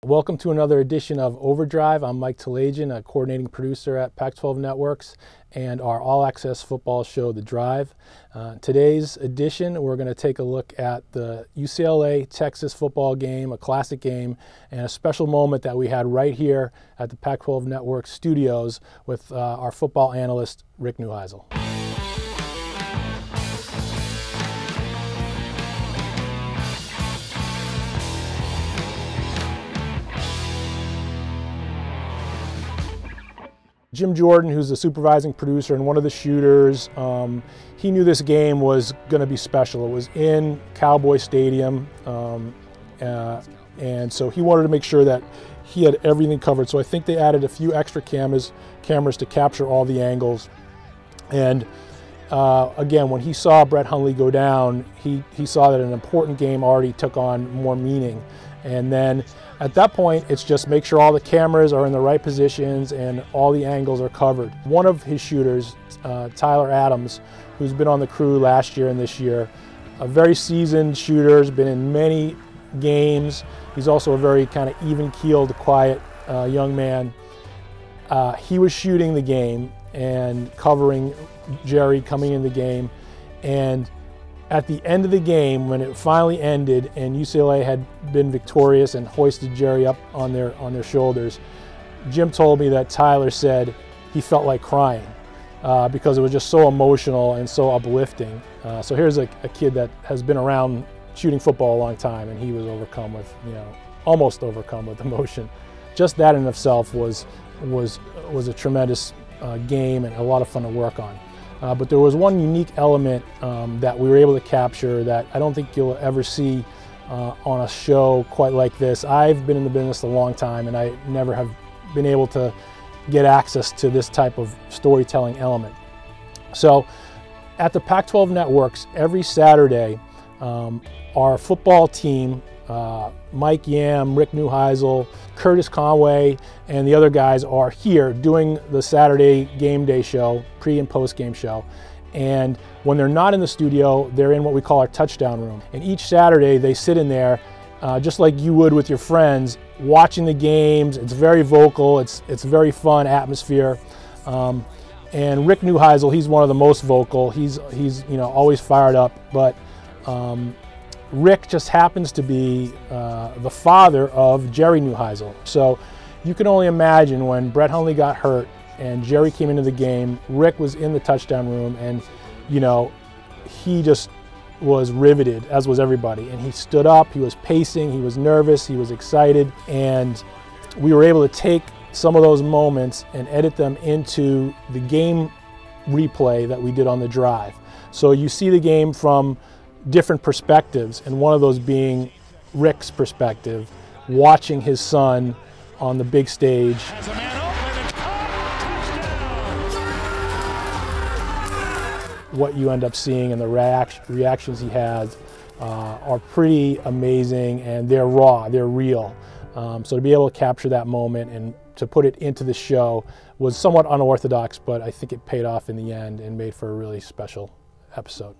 Welcome to another edition of Overdrive. I'm Mike Tolajian, a coordinating producer at Pac-12 Networks, and our all-access football show, The Drive. Today's edition, we're going to take a look at the UCLA-Texas football game, a classic game, and a special moment that we had right here at the Pac-12 Networks studios with our football analyst, Rick Neuheisel. Jim Jordan, who's the supervising producer and one of the shooters, he knew this game was going to be special. It was in Cowboy Stadium, and so he wanted to make sure that he had everything covered. So I think they added a few extra cameras to capture all the angles. And again, when he saw Brett Hundley go down, he saw that an important game already took on more meaning. And then at that point, it's just make sure all the cameras are in the right positions and all the angles are covered. One of his shooters, Tyler Adams, who's been on the crew last year and this year, a very seasoned shooter, has been in many games. He's also a very kind of even-keeled, quiet young man. He was shooting the game and covering Jerry coming in the game. And at the end of the game, when it finally ended and UCLA had been victorious and hoisted Jerry up on their shoulders, Jim told me that Tyler said he felt like crying because it was just so emotional and so uplifting. So here's a kid that has been around shooting football a long time, and he was overcome with, almost overcome with emotion. Just that in itself was a tremendous game and a lot of fun to work on. But there was one unique element that we were able to capture that I don't think you'll ever see on a show quite like this. I've been in the business a long time, and I never have been able to get access to this type of storytelling element. So at the Pac-12 Networks, every Saturday, our football team, Mike Yam, Rick Neuheisel, Curtis Conway, and the other guys are here doing the Saturday game day show, pre and post game show. And when they're not in the studio, they're in what we call our touchdown room. And each Saturday they sit in there just like you would with your friends, watching the games. It's very vocal, it's very fun atmosphere. And Rick Neuheisel, he's one of the most vocal. He's always fired up, but Rick just happens to be the father of Jerry Neuheisel. So you can only imagine when Brett Hundley got hurt and Jerry came into the game, Rick was in the touchdown room, and he just was riveted, as was everybody. And he stood up, he was pacing, he was nervous, he was excited, and we were able to take some of those moments and edit them into the game replay that we did on The Drive. So you see the game from different perspectives, and one of those being Rick's perspective, watching his son on the big stage. What you end up seeing and the reactions he has are pretty amazing, and they're raw, they're real. So to be able to capture that moment and to put it into the show was somewhat unorthodox, but I think it paid off in the end and made for a really special episode.